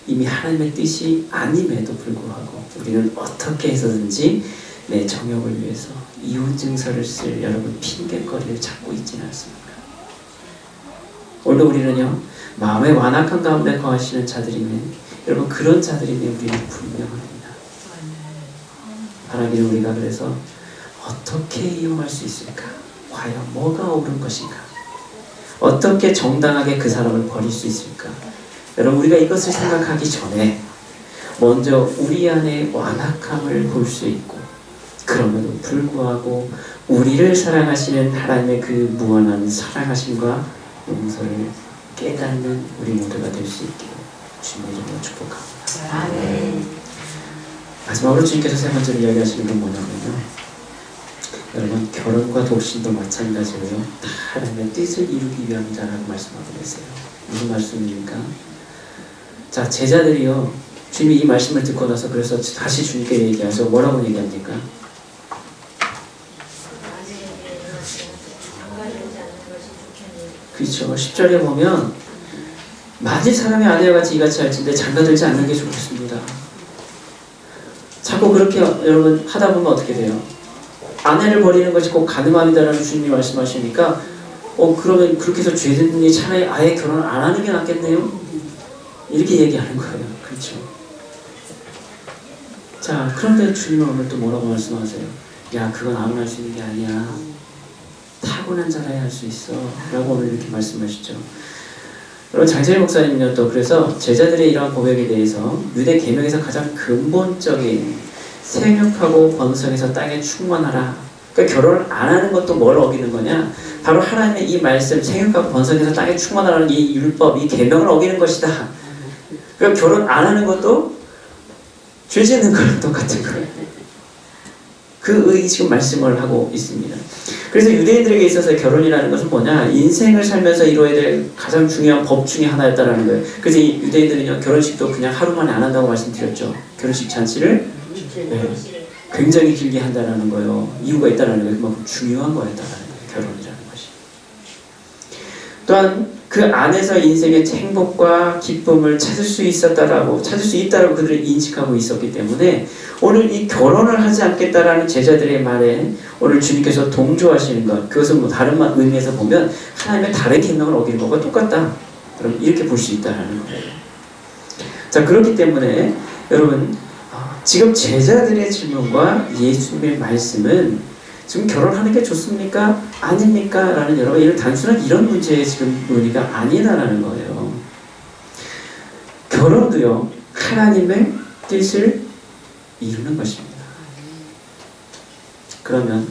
이미 하나님의 뜻이 아님에도 불구하고 우리는 어떻게 해서든지 내 정욕을 위해서 이혼 증서를 쓸 여러분 핑계거리를 찾고 있지는 않습니까? 오늘도 우리는요 마음의 완악한 가운데 거하시는 자들이면 여러분 그런 자들이면 우리는 분명합니다. 하나님은 우리가 그래서 어떻게 이용할 수 있을까? 과연 뭐가 옳은 것인가? 어떻게 정당하게 그 사람을 버릴 수 있을까? 여러분 우리가 이것을 생각하기 전에 먼저 우리 안에 완악함을 볼 수 있고 그럼에도 불구하고 우리를 사랑하시는 하나님의 그 무한한 사랑하심과 용서를 깨닫는 우리 모두가 될 수 있기를 주님의 이름으로 축복합니다. 아멘. 마지막으로 주님께서 세 번째로 이야기하시는 건 뭐냐면요, 여러분, 결혼과 독신도 마찬가지로요, 다 하나님의 뜻을 이루기 위함이다라고 말씀하고 계세요. 무슨 말씀입니까? 자, 제자들이요, 주님이 이 말씀을 듣고 나서 그래서 다시 주님께 얘기하죠. 뭐라고 얘기합니까? 그렇죠. 10절에 보면 만일 사람의 아내와 같이 이같이 할진대 장가들지 않는 게 좋겠습니다. 자꾸 그렇게 여러분 하다 보면 어떻게 돼요? 아내를 버리는 것이 꼭 가늠함이다라는 주님이 말씀하시니까 그러면 그렇게 해서 죄든니 차라리 아예 결혼을 안 하는 게 낫겠네요? 이렇게 얘기하는 거예요. 그렇죠. 자, 그런데 주님은 오늘 또 뭐라고 말씀하세요? 야, 그건 아무나 할 수 있는 게 아니야. 타고난 자라야 할 수 있어 라고 오늘 이렇게 말씀하시죠. 여러분, 장세일 목사님은요, 또 그래서 제자들의 이러한 고백에 대해서 유대 계명에서 가장 근본적인 생육하고 번성해서 땅에 충만하라, 그러니까 결혼을 안 하는 것도 뭘 어기는 거냐, 바로 하나님의 이 말씀, 생육하고 번성해서 땅에 충만하라는 이 율법, 이 계명을 어기는 것이다. 그러니까 결혼 안 하는 것도 죄 짓는 거랑 똑같은 거예요. 그 지금 말씀을 하고 있습니다. 그래서 유대인들에게 있어서 결혼이라는 것은 뭐냐? 인생을 살면서 이루어야 될 가장 중요한 법 중에 하나였다라는 거예요. 그래서 이 유대인들은요, 결혼식도 그냥 하루 만에 안 한다고 말씀드렸죠. 결혼식 잔치를 굉장히 길게 한다라는 거예요. 이유가 있다라는 거예요. 그만큼 중요한 거였다라는 거예요. 결혼이라는 것이. 또한 그 안에서 인생의 행복과 기쁨을 찾을 수 있다라고 그들은 인식하고 있었기 때문에 오늘 이 결혼을 하지 않겠다라는 제자들의 말에 오늘 주님께서 동조하시는 것, 그것은 뭐 다른 의미에서 보면 하나님의 다른 계명을 어기는 것과 똑같다. 그럼 이렇게 볼 수 있다라는 거예요. 자, 그렇기 때문에 여러분, 지금 제자들의 질문과 예수님의 말씀은 지금 결혼하는 게 좋습니까? 아닙니까? 라는 여러분, 이런 단순한 이런 문제의 지금 논의가 아니다라는 거예요. 결혼도요, 하나님의 뜻을 이루는 것입니다. 그러면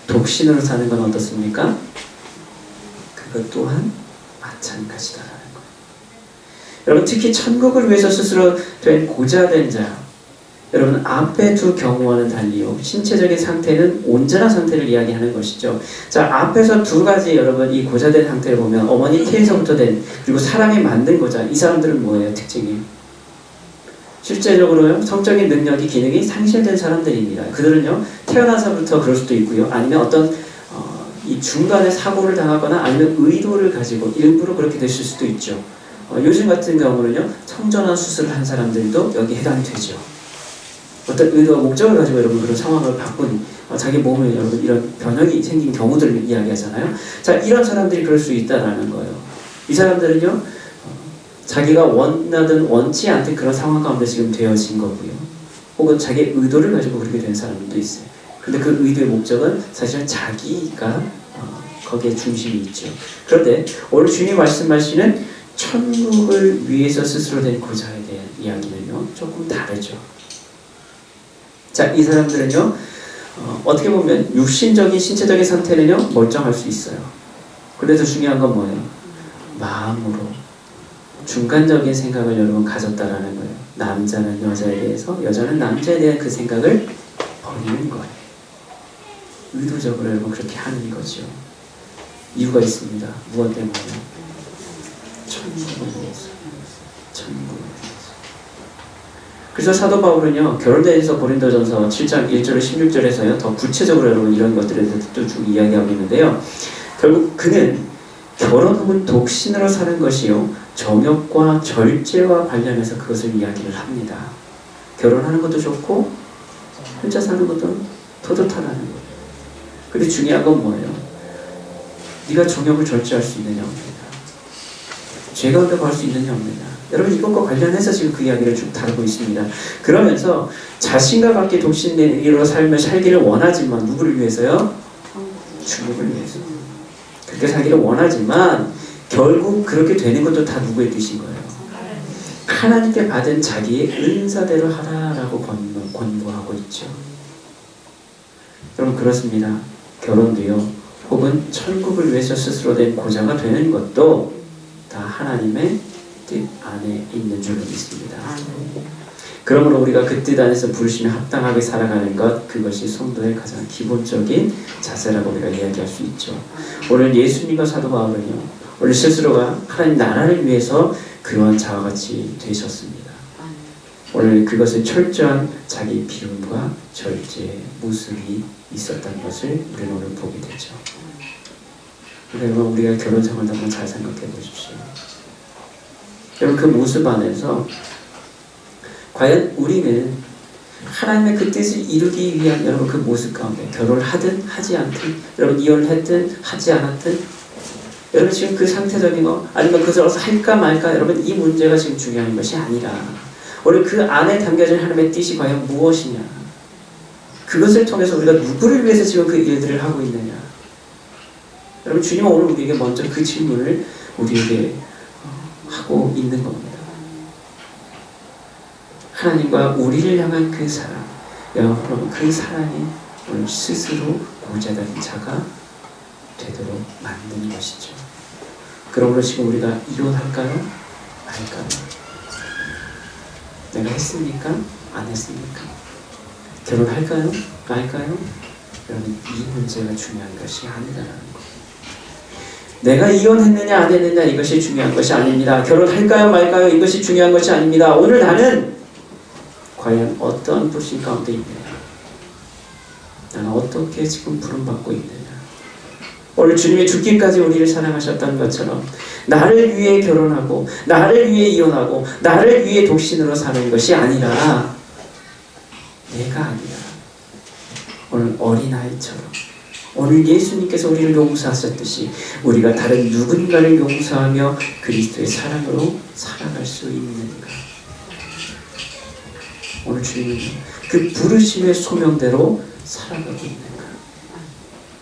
독신으로 사는 건 어떻습니까? 그것 또한 마찬가지다라는 거예요. 여러분, 특히 천국을 위해서 스스로 된 고자된 자, 여러분, 앞에 두 경우와는 달리요, 신체적인 상태는 온전한 상태를 이야기하는 것이죠. 자, 앞에서 두 가지 여러분, 이 고자된 상태를 보면 어머니 태에서부터 된, 그리고 사람이 만든 고자, 이 사람들은 뭐예요? 특징이 실제적으로요, 성적인 능력이 기능이 상실된 사람들입니다. 그들은요, 태어나서부터 그럴 수도 있고요, 아니면 어떤 이 중간에 사고를 당하거나 아니면 의도를 가지고 일부러 그렇게 됐을 수도 있죠. 요즘 같은 경우는요, 성전환 수술을 한 사람들도 여기 해당이 되죠. 어떤 의도와 목적을 가지고 여러분 그런 상황을 바꾼, 자기 몸에 여러분 이런 변형이 생긴 경우들을 이야기하잖아요. 자, 이런 사람들이 그럴 수 있다라는 거예요. 이 사람들은요, 자기가 원하든 원치 않든 그런 상황 가운데 지금 되어진 거고요. 혹은 자기의 의도를 가지고 그렇게 된 사람도 있어요. 근데 그 의도의 목적은 사실은 자기가 거기에 중심이 있죠. 그런데 오늘 주님이 말씀하시는 천국을 위해서 스스로 된 고자에 대한 이야기는요, 조금 다르죠. 자, 이 사람들은요, 어떻게 보면 육신적인 신체적인 상태는요, 멀쩡할 수 있어요. 그래서 중요한 건 뭐예요? 마음으로 중간적인 생각을 여러분 가졌다라는 거예요. 남자는 여자에 대해서, 여자는 남자에 대한 그 생각을 버리는 거예요. 의도적으로 여러분 그렇게 하는 거죠. 이유가 있습니다. 무엇 때문에요? 천국을 위해서. 천국을 위해서. 그래서 사도 바울은요, 결혼대에서 고린도전서 7장 1절에 16절에서요, 더 구체적으로 여러분 이런 것들에 대해서 또 쭉 이야기하고 있는데요. 결국 그는 결혼 혹은 독신으로 사는 것이요, 정욕과 절제와 관련해서 그것을 이야기를 합니다. 결혼하는 것도 좋고 혼자 사는 것도 더 좋다라는 거예요. 근데 중요한 건 뭐예요? 네가 정욕을 절제할 수 있느냐 없느냐, 죄 가운데 갈 수 있느냐 없느냐. 여러분, 이것과 관련해서 지금 그 이야기를 쭉 다루고 있습니다. 그러면서 자신과 같게 독신으로 살기를 원하지만 누구를 위해서요? 주님을 위해서. 그렇게 살기를 원하지만 결국 그렇게 되는 것도 다 누구의 뜻인 거예요? 하나님께 받은 자기의 은사대로 하라라고 권고하고 있죠. 여러분, 그렇습니다. 결혼도요, 혹은 천국을 위해서 스스로 된 고자가 되는 것도 다 하나님의 뜻 안에 있는 줄로 믿습니다. 그러므로 우리가 그 뜻 안에서 부르심에 합당하게 살아가는 것, 그것이 성도의 가장 기본적인 자세라고 우리가 이야기할 수 있죠. 오늘 예수님과 사도 바울은요, 오늘 스스로가 하나님 나라를 위해서 그러한 자와 같이 되셨습니다. 오늘 그것은 철저한 자기 비움과 절제의 모습이 있었다는 것을 우리는 오늘 보게 되죠. 여러분, 우리가 결혼 생활도 한번 잘 생각해 보십시오. 여러분, 그 모습 안에서 과연 우리는 하나님의 그 뜻을 이루기 위한 여러분 그 모습 가운데 결혼을 하든 하지 않든, 여러분 이혼을 했든 하지 않았든, 여러분 지금 그 상태적인 거 아니면 그것을 할까 말까, 여러분 이 문제가 지금 중요한 것이 아니라 오늘 그 안에 담겨진 하나님의 뜻이 과연 무엇이냐, 그것을 통해서 우리가 누구를 위해서 지금 그 일들을 하고 있느냐. 여러분, 주님은 오늘 우리에게 먼저 그 질문을 우리에게 하고 있는 겁니다. 하나님과 우리를 향한 그 사랑, 여러분 그 사랑이 오늘 스스로 보좌된 자가 되도록 만든 것이죠. 그러므로 지금 우리가 이혼할까요? 말까요? 내가 했습니까? 안 했습니까? 결혼할까요? 말까요? 여러분, 이 문제가 중요한 것이 아니다라는 거. 내가 이혼했느냐 안 했느냐 이것이 중요한 것이 아닙니다. 결혼할까요 말까요 이것이 중요한 것이 아닙니다. 오늘 나는 과연 어떤 부르심 가운데 있느냐, 나는 어떻게 지금 부름받고 있느냐. 오늘 주님이 죽기까지 우리를 사랑하셨다는 것처럼 나를 위해 결혼하고 나를 위해 이혼하고 나를 위해 독신으로 사는 것이 아니라, 내가 아니라 오늘 어린아이처럼 오늘 예수님께서 우리를 용서하셨듯이 우리가 다른 누군가를 용서하며 그리스도의 사랑으로 살아갈 수 있는가. 오늘 주님은 그 부르심의 소명대로 살아가고 있는가.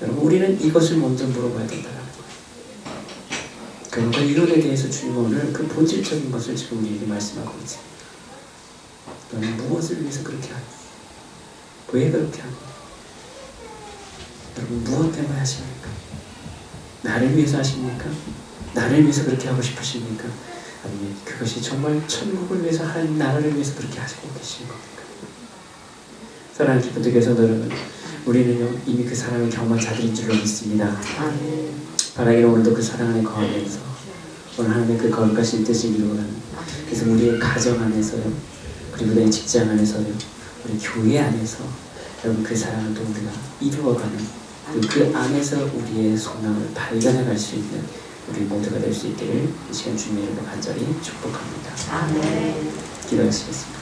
여러분, 우리는 이것을 먼저 물어봐야 된다는 거예요. 그러니까 이혼에 대해서 주님은 오늘 그 본질적인 것을 지금 우리에게 말씀하고 있습니다. 너는 무엇을 위해서 그렇게 하니? 왜 그렇게 하니? 여러분, 무엇 때문에 하십니까? 나를 위해서 하십니까? 나를 위해서 그렇게 하고 싶으십니까? 아니면 그것이 정말 천국을 위해서, 하나님 나라를 위해서 그렇게 하시고 계신 겁니까? 사랑하는 기쁨들께서 여러분, 우리는 이미 그 사랑을 경험한 자들인 줄로 믿습니다. 바라기를 오늘도 그 사랑 안에 거하면서 오늘 하나님의 그 거룩하신 뜻을 이루어가는, 그래서 우리의 가정 안에서요, 그리고 내 직장 안에서요, 우리 교회 안에서 여러분 그 사랑을 또 우리가 이루어가는, 그 안에서 우리의 소망을 발견해 갈 수 있는 우리 모두가 될 수 있기를 이 시간 주님의 이름으로 간절히 축복합니다. 아멘. 기도하시겠습니다.